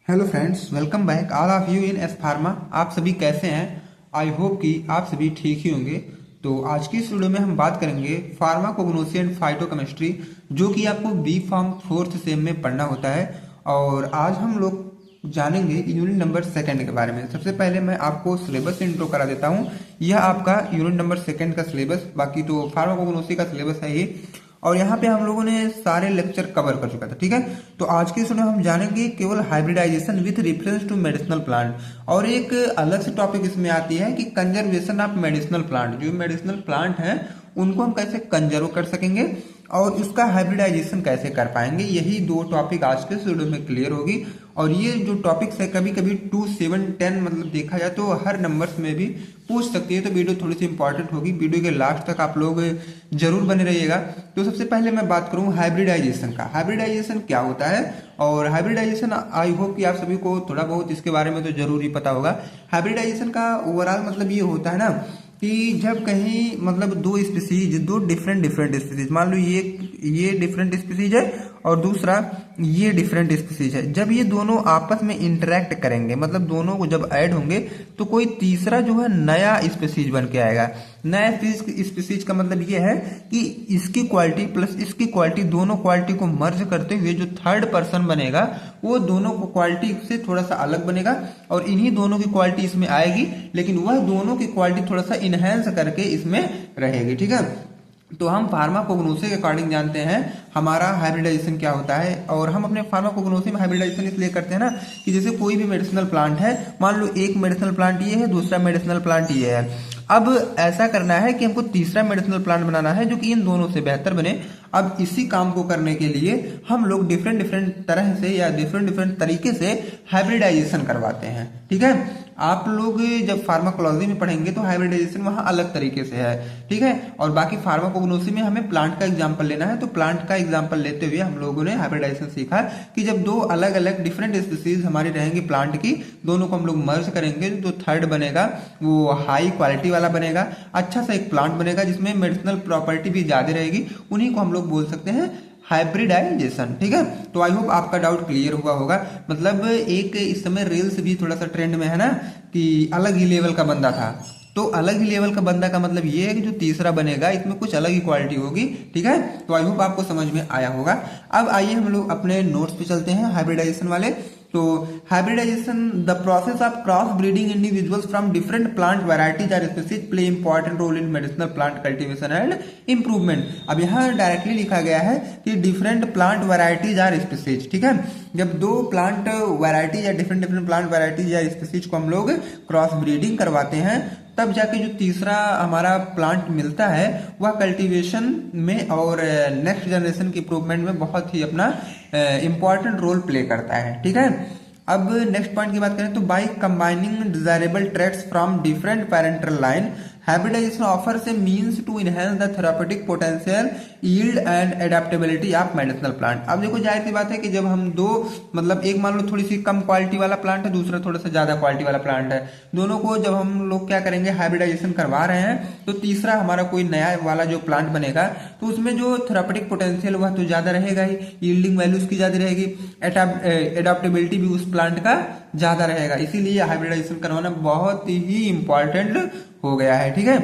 Hello friends, welcome back all of you in S pharma. आप सभी कैसे हैं? आई होप कि आप सभी ठीक ही होंगे। तो आज की इस वीडियो में हम बात करेंगे फार्माकोग्नोसी एंड फाइटोकेमिस्ट्री, जो कि आपको बी फार्म फोर्थ सेम में पढ़ना होता है। और आज हम लोग जानेंगे यूनिट नंबर सेकंड के बारे में। सबसे पहले मैं आपको सिलेबस इंट्रो करा देता हूँ। यह आपका यूनिट नंबर सेकंड का सिलेबस, बाकी तो फार्माकोग्नोसी का सिलेबस है ये। और यहाँ पे हम लोगों ने सारे लेक्चर कवर कर चुका था, ठीक है। तो आज के इसमें हम जानेंगे केवल hybridization with reference to medicinal plant. और एक अलग से टॉपिक इसमें आती है कि कंजर्वेशन ऑफ मेडिसिनल प्लांट। जो मेडिसिनल प्लांट हैं उनको हम कैसे कंजर्व कर सकेंगे और उसका हाइब्रिडाइजेशन कैसे कर पाएंगे। यही दो टॉपिक आज के वीडियो में क्लियर होगी। और ये जो टॉपिक्स है कभी कभी 2, 7, 10 मतलब देखा जाए तो हर नंबर्स में भी पूछ सकती है। तो वीडियो थोड़ी सी इंपॉर्टेंट होगी, वीडियो के लास्ट तक आप लोग जरूर बने रहिएगा। तो सबसे पहले मैं बात करूं हाइब्रिडाइजेशन का। हाइब्रिडाइजेशन क्या होता है और हाइब्रिडाइजेशन आई होप कि आप सभी को थोड़ा बहुत इसके बारे में तो जरूर ही पता होगा। हाइब्रिडाइजेशन का ओवरऑल मतलब ये होता है ना कि जब कहीं मतलब दो स्पीसीज, दो डिफरेंट स्पीसीज, मान लो ये डिफरेंट स्पीसीज है और दूसरा ये डिफरेंट स्पीसीज है, जब ये दोनों आपस में इंटरेक्ट करेंगे, मतलब दोनों को जब ऐड होंगे तो कोई तीसरा जो है नया स्पीसीज बन के आएगा। नया स्पीसीज का मतलब ये है कि इसकी क्वालिटी प्लस इसकी क्वालिटी, दोनों क्वालिटी को मर्ज करते हुए जो थर्ड पर्सन बनेगा वो दोनों को क्वालिटी से थोड़ा सा अलग बनेगा और इन्हीं दोनों की क्वालिटी इसमें आएगी, लेकिन वह दोनों की क्वालिटी थोड़ा सा इनहेंस करके इसमें रहेगी, ठीक है। तो हम फार्माकोग्नोसी के अकॉर्डिंग जानते हैं हमारा हाइब्रिडाइजेशन क्या होता है। और हम अपने फार्माकोग्नोसी में हाइब्रिडाइजेशन इसलिए करते हैं ना कि जैसे कोई भी मेडिसिनल प्लांट है, मान लो एक मेडिसिनल प्लांट ये है, दूसरा मेडिसिनल प्लांट ये है। अब ऐसा करना है कि हमको तीसरा मेडिसिनल प्लांट बनाना है जो कि इन दोनों से बेहतर बने। अब इसी काम को करने के लिए हम लोग डिफरेंट तरह से या डिफरेंट तरीके से हाइब्रिडाइजेशन करवाते हैं, ठीक है। आप लोग जब फार्माकोलॉजी में पढ़ेंगे तो हाइब्रिडाइजेशन वहां अलग तरीके से है, ठीक है। और बाकी फार्माकोग्नोसी में हमें प्लांट का एग्जांपल लेना है, तो प्लांट का एग्जांपल लेते हुए हम लोगों ने हाइब्रिडाइजेशन सीखा कि जब दो अलग अलग डिफरेंट स्पीसीज हमारी रहेंगी प्लांट की, दोनों को हम लोग मर्ज करेंगे, जो थर्ड बनेगा वो हाई क्वालिटी वाला बनेगा, अच्छा सा एक प्लांट बनेगा जिसमें मेडिसिनल प्रॉपर्टी भी ज्यादा रहेगी। उन्हीं को हम लोग बोल सकते हैं हाइब्रिडाइजेशन, ठीक है। तो आई होप आपका डाउट क्लियर हुआ होगा। मतलब एक इस समय रील्स भी थोड़ा सा ट्रेंड में है ना कि अलग ही लेवल का बंदा था, तो अलग ही लेवल का बंदा का मतलब ये है कि जो तीसरा बनेगा इसमें कुछ अलग ही क्वालिटी होगी, ठीक है। तो आई होप आपको समझ में आया होगा। अब आइए हम लोग अपने नोट्स पे चलते हैं हाइब्रिडाइजेशन वाले। तो hybridization, the process of cross breeding individuals from different plant varieties or species play important role in medicinal plant cultivation and improvement. अब यहाँ डायरेक्टली लिखा गया है कि different plant varieties or species, ठीक है। जब दो प्लांट वैरायटी या डिफरेंट प्लांट वैरायटीज या स्पीसीज को हम लोग क्रॉस ब्रीडिंग करवाते हैं, तब जाके जो तीसरा हमारा प्लांट मिलता है वह कल्टीवेशन में और नेक्स्ट जनरेशन की इंप्रूवमेंट में बहुत ही अपना इंपॉर्टेंट रोल प्ले करता है, ठीक है। अब नेक्स्ट पॉइंट की बात करें तो by combining desirable traits from different parental line, hybridization offers a means to enhance the therapeutic potential, yield and adaptability of medicinal plant. अब देखो जाहिर सी बात है कि जब हम दो मतलब एक मान लो थोड़ी सी कम क्वालिटी वाला प्लांट है, दूसरा थोड़ा सा ज्यादा क्वालिटी वाला प्लांट है, दोनों को जब हम लोग क्या करेंगे हाइब्रिडाइजेशन करवा रहे हैं, तो तीसरा हमारा कोई नया वाला जो प्लांट बनेगा तो उसमें जो थेराप्यूटिक पोटेंशियल वह तो ज्यादा रहेगा ही, यील्डिंग वैल्यू उसकी ज्यादा रहेगी, एडेप्टेबिलिटी भी उस प्लांट का ज्यादा रहेगा। इसीलिए हाइब्रिडाइजेशन करवाना बहुत ही इंपॉर्टेंट हो गया है, ठीक है।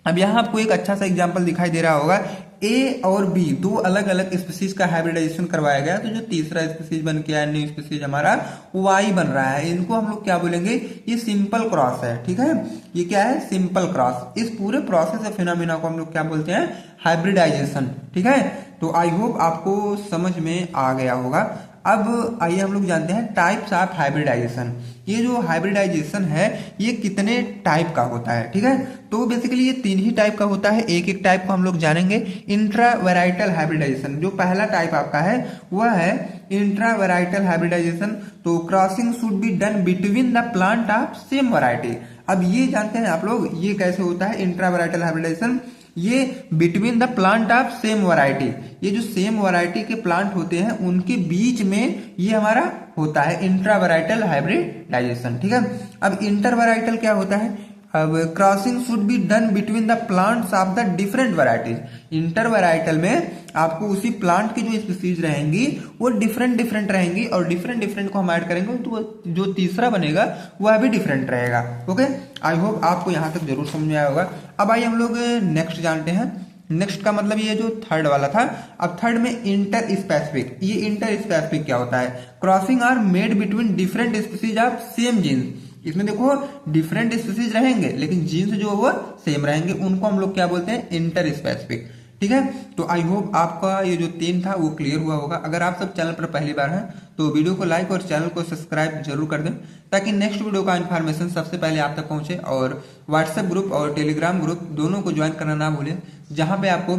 अब यहाँ आपको एक अच्छा सा एग्जांपल दिखाई दे रहा होगा, ए और बी दो अलग अलग स्पीसीज का हाइब्रिडाइजेशन करवाया गया, तो जो तीसरा स्पीसीज बन के आया न्यू स्पीसीज हमारा वाई बन रहा है। इनको हम लोग क्या बोलेंगे, ये सिंपल क्रॉस है, ठीक है। ये क्या है, सिंपल क्रॉस। इस पूरे प्रोसेस ऑफ फिनोमिना को हम लोग क्या बोलते हैं, हाइब्रिडाइजेशन, ठीक है। तो आई होप आपको समझ में आ गया होगा। अब आइए हम लोग जानते हैं टाइप्स ऑफ हाइब्रिडाइजेशन। ये जो हाइब्रिडाइजेशन है ये कितने टाइप का होता है, ठीक है। तो बेसिकली ये तीन ही टाइप का होता है, एक एक टाइप को हम लोग जानेंगे। इंट्रावैराइटल हाइब्रिडाइजेशन जो पहला टाइप आपका है वह है इंट्रावैराइटल हाइब्रिडाइजेशन। तो crossing should be done between the plant of same variety. अब ये जानते हैं आप लोग ये कैसे होता है इंट्रावैराइटल हाइब्रिडाइजेशन, ये between the plant of same variety, ये जो सेम वैरायटी के प्लांट होते हैं उनके बीच में ये हमारा होता है इंट्रावैराइटल हाइब्रिडाइजेशन, ठीक है। अब इंटरवैराइटल क्या होता है, अब crossing should be done between the plants of the different varieties. Inter varietal में आपको उसी प्लांट की जो स्पीसीज रहेंगी वो डिफरेंट डिफरेंट रहेंगी और डिफरेंट डिफरेंट को हम ऐड करेंगे तो जो तीसरा बनेगा वह भी डिफरेंट रहेगा। ओके, आई होप आपको यहां तक जरूर समझ में आया होगा। अब आइए हम लोग नेक्स्ट जानते हैं। नेक्स्ट का मतलब ये जो थर्ड वाला था, अब थर्ड में इंटर स्पेसिफिक। ये इंटर स्पेसिफिक क्या होता है? Crossing are made between different species of same genes. इसमें देखो डिफरेंट स्पीसीज रहेंगे लेकिन जीन्स जो वो सेम रहेंगे, उनको हम लोग क्या बोलते हैं? Inter specific. ठीक है, तो आई होप आपका ये जो 3 था वो क्लियर हुआ होगा। अगर आप सब चैनल पर पहली बार हैं तो वीडियो को लाइक और चैनल को सब्सक्राइब जरूर कर दें ताकि नेक्स्ट वीडियो का इन्फॉर्मेशन सबसे पहले आप तक पहुंचे। और व्हाट्सएप ग्रुप और टेलीग्राम ग्रुप दोनों को ज्वाइन करना ना भूलें, जहां पे आपको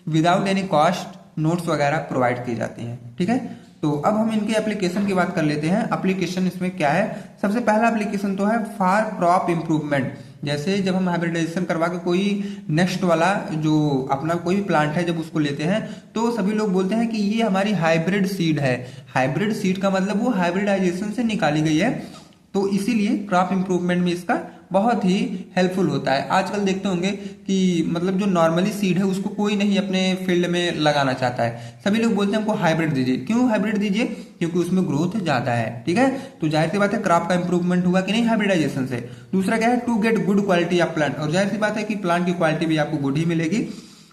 विदाउट एनी कॉस्ट नोट्स वगैरह प्रोवाइड की जाती हैं। ठीक है, तो अब हम इनके एप्लीकेशन की बात कर लेते हैं। एप्लीकेशन इसमें क्या है? सबसे पहला एप्लीकेशन तो है फॉर क्रॉप इंप्रूवमेंट। जैसे जब हम हाइब्रिडाइजेशन करवा के कोई नेक्स्ट वाला जो अपना कोई भी प्लांट है जब उसको लेते हैं तो सभी लोग बोलते हैं कि ये हमारी हाइब्रिड सीड है। हाइब्रिड सीड का मतलब वो हाइब्रिडाइजेशन से निकाली गई है, तो इसीलिए क्रॉप इंप्रूवमेंट में इसका बहुत ही हेल्पफुल होता है। आजकल देखते होंगे कि मतलब जो नॉर्मली सीड है उसको कोई नहीं अपने फील्ड में लगाना चाहता है, सभी लोग बोलते हैं हमको हाइब्रिड दीजिए। क्यों हाइब्रिड दीजिए? क्योंकि उसमें ग्रोथ ज्यादा है। ठीक है, तो जाहिर सी बात है क्रॉप का इंप्रूवमेंट हुआ कि नहीं हाइब्रिडाइजेशन से। दूसरा क्या है? To get good quality of plant, और जाहिर सी बात है कि प्लांट की क्वालिटी भी आपको गुड ही मिलेगी।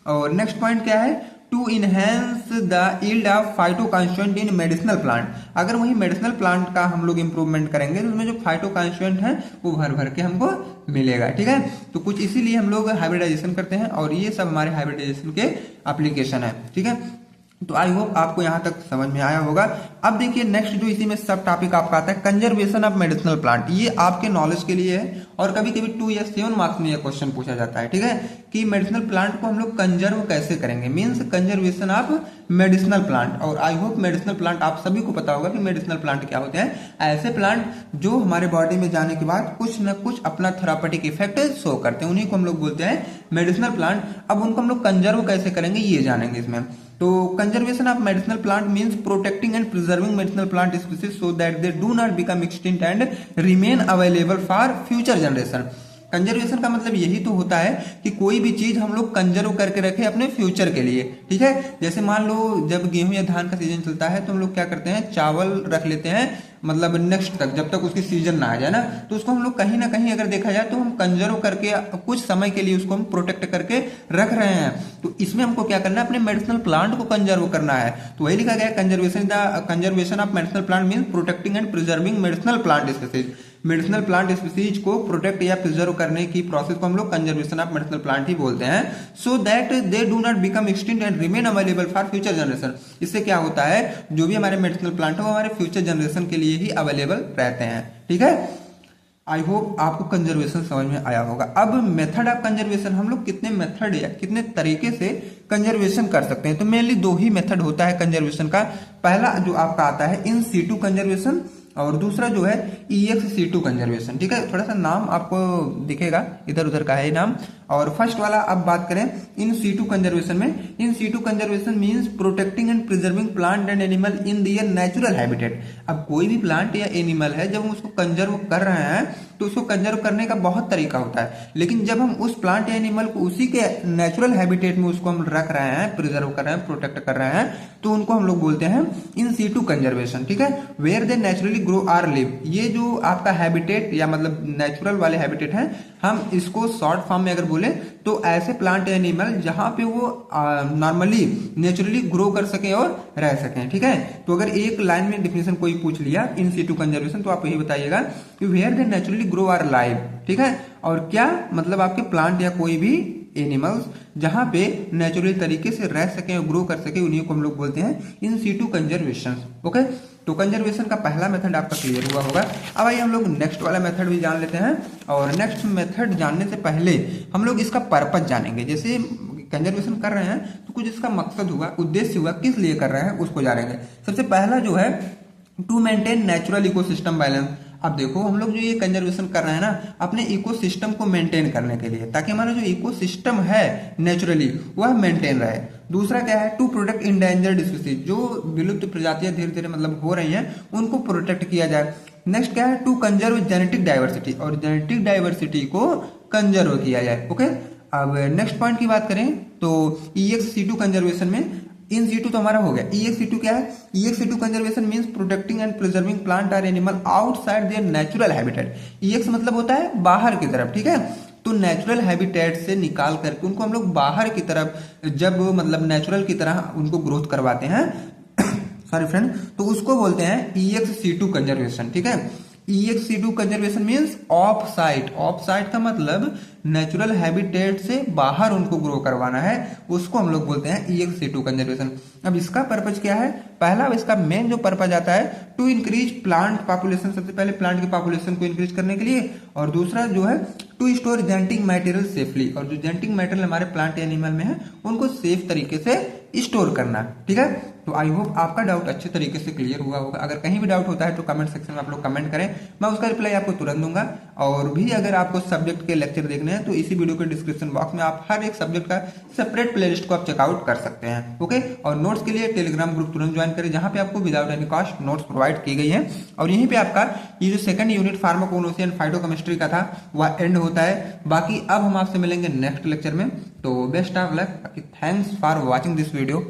और नेक्स्ट पॉइंट क्या है? To enhance the yield of phytoconstituent in medicinal plant. अगर वही मेडिसिनल प्लांट का हम लोग इंप्रूवमेंट करेंगे तो उसमें जो फाइटोकॉन्स्टिट्यूएंट है वो भर भर के हमको मिलेगा। ठीक है, तो कुछ इसीलिए हम लोग हाइब्रिडाइजेशन करते हैं और ये सब हमारे हाइब्रिडाइजेशन के एप्लीकेशन है। ठीक है, तो आई होप आपको यहां तक समझ में आया होगा। अब देखिए नेक्स्ट जो इसी में सब टॉपिक आपका आता है कंजर्वेशन ऑफ मेडिसिनल प्लांट। ये आपके नॉलेज के लिए है और कभी कभी 2 या 7 मार्क्स में यह क्वेश्चन पूछा जाता है। ठीक है, कि मेडिसिनल प्लांट को हम लोग कंजर्व कैसे करेंगे, means conservation of medicinal plant. और आई होप मेडिसिनल प्लांट आप सभी को पता होगा कि मेडिसिनल प्लांट क्या होते हैं। ऐसे प्लांट जो हमारे बॉडी में जाने के बाद कुछ न कुछ अपना थेरापेटिक इफेक्ट शो करते हैं, उन्हीं को हम लोग बोलते हैं मेडिसिनल प्लांट। अब उनको हम लोग कंजर्व कैसे करेंगे ये जानेंगे इसमें। तो conservation of medicinal plant means protecting and preserving medicinal plant species so that they do not become extinct and remain available for future generation. Conservation का मतलब यही तो होता है कि कोई भी चीज हम लोग कंजर्व करके रखें अपने फ्यूचर के लिए। ठीक है, जैसे मान लो जब गेहूं या धान का सीजन चलता है तो हम लोग क्या करते हैं, चावल रख लेते हैं मतलब नेक्स्ट तक, जब तक उसकी सीजन ना आ जाए ना, तो उसको हम लोग कहीं ना कहीं अगर देखा जाए तो हम कंजर्व करके कुछ समय के लिए उसको हम प्रोटेक्ट करके रख रहे हैं। तो इसमें हमको क्या करना है, अपने मेडिसिनल प्लांट को कंजर्व करना है। तो वही लिखा गया है conservation of medicinal plant means protecting and preserving medicinal plant species. Medicinal plant species को प्रोटेक्ट या प्रिजर्व करने की प्रोसेस को हम लोग कंजर्वेशन ऑफ मेडिसिनल प्लांट ही बोलते हैं। So that they do not become extinct and remain available for future generation. इससे क्या होता है, जो भी हमारे मेडिसिनल प्लांट है वो हमारे फ्यूचर जनरेशन के लिए ही अवेलेबल रहते हैं। ठीक है, आई होप आपको कंजर्वेशन समझ में आया होगा। अब मेथड ऑफ कंजर्वेशन, हम लोग कितने मेथड या कितने तरीके से कंजर्वेशन कर सकते हैं, तो मेनली 2 ही मेथड होता है कंजर्वेशन का। पहला जो आपका आता है इन सीटू कंजर्वेशन और दूसरा जो है EX सीटू कंजर्वेशन। ठीक है, थोड़ा सा नाम आपको दिखेगा, इधर उधर का है नाम। और फर्स्ट वाला अब बात करें इन सीटू कंजर्वेशन में, in situ conservation means protecting and preserving plant and animal in their natural habitat. अब कोई भी प्लांट या एनिमल है जब हम उसको कंजर्व कर रहे हैं तो उसको कंजर्व करने का बहुत तरीका होता है, लेकिन जब हम उस प्लांट या एनिमल को उसी के नेचुरल हैबिटेट में उसको हम रख रहे हैं, प्रिजर्व कर रहे हैं, प्रोटेक्ट कर रहे हैं, तो उनको हम लोग बोलते हैं इन सीटू कंजर्वेशन। ठीक है, where they naturally grow or live. ये जो आपका हैबिटेट या मतलब नेचुरल वाले हैबिटेट हैं, हम इसको शॉर्ट फॉर्म में अगर बोले तो ऐसे प्लांट या एनिमल जहां पे वो नॉर्मली नेचुरली ग्रो कर सके और रह सके। ठीक है, तो अगर एक लाइन में डिफिनेशन कोई पूछ लिया इन सीटू कंजर्वेशन तो आप यही बताइएगा कि where they naturally grow or live. ठीक है, और क्या मतलब आपके प्लांट या कोई भी एनिमल्स जहां पे नेचुरल तरीके से रह सके और ग्रो कर सके, उन्हीं को हम लोग बोलते हैं इन सीटू कंजर्वेशन। ओके, तो कंजर्वेशन का पहला मेथड आपका क्लियर हुआ होगा। अब आइए हम लोग नेक्स्ट वाला मेथड भी जान लेते हैं। और नेक्स्ट मेथड जानने से पहले हम लोग इसका पर्पज जानेंगे। जैसे कंजर्वेशन कर रहे हैं तो कुछ इसका मकसद हुआ, उद्देश्य हुआ, किस लिए कर रहे हैं उसको जानेंगे। सबसे पहला जो है to maintain natural ecosystem balance. अब देखो हम लोग जो ये कंजर्वेशन कर रहे हैं ना, अपने इकोसिस्टम को मेंटेन करने के लिए, ताकि हमारा जो इकोसिस्टम है नेचुरली वह मेंटेन रहे। दूसरा क्या है, टू प्रोटेक्ट इंडेंजर्ड स्पीसीज, जो विलुप्त प्रजातियां धीरे धीरे मतलब हो रही हैं उनको प्रोटेक्ट किया जाए। नेक्स्ट क्या है, टू कंजर्व जेनेटिक डाइवर्सिटी, और जेनेटिक डाइवर्सिटी को कंजर्व किया जाए। ओके, अब नेक्स्ट पॉइंट की बात करें तो EX-C2 कंजर्वेशन में इन सीटू तो हमारा हो गया। EX-C2 क्या है? EX-C2 conservation means protecting and preserving plant और animal outside their natural habitat. EX मतलब होता है बाहर की तरफ, ठीक है। तो नेचुरल हैबिटेट से निकाल करके उनको हम लोग बाहर की तरफ जब मतलब नेचुरल की तरह उनको ग्रोथ करवाते हैं सॉरी फ्रेंड, तो उसको बोलते हैं EX-C2 कंजर्वेशन, ठीक है। EX-C2 conservation means of site. Of site का मतलब नेचुरल हैबिटेट से बाहर उनको ग्रो करवाना है, उसको हम लोग बोलते हैं EX-C2 कंजर्वेशन। अब इसका पर्पज क्या है? पहला इसका मेन जो पर्पज आता है टू इंक्रीज प्लांट पॉपुलेशन, सबसे पहले प्लांट की पॉपुलेशन को इंक्रीज करने के लिए, और दूसरा जो है to store genetic material safely, और जो जेनेटिक मटेरियल हमारे प्लांट एनिमल में है उनको सेफ तरीके से स्टोर करना, ठीक है। तो आई होप आपका डाउट अच्छे तरीके से क्लियर हुआ होगा। अगर कहीं भी डाउट होता है तो कमेंट सेक्शन में आप लोग कमेंट करें, मैं उसका रिप्लाई आपको तुरंत दूंगा। और भी अगर आपको सब्जेक्ट के लेक्चर देखने हैं तो इसी वीडियो के डिस्क्रिप्शन बॉक्स में आप हर एक सब्जेक्ट का सेपरेट प्लेलिस्ट को आप चेकआउट कर सकते हैं। ओके, और नोट्स के लिए टेलीग्राम ग्रुप तुरंत ज्वाइन करें, जहां पे आपको without any cost notes provide की गई है। और यहीं पे आपका ये जो second unit pharmacognosy and phytochemistry का था वह एंड होता है। बाकी अब हम आपसे मिलेंगे नेक्स्ट लेक्चर में। तो best of luck, thanks for watching this video.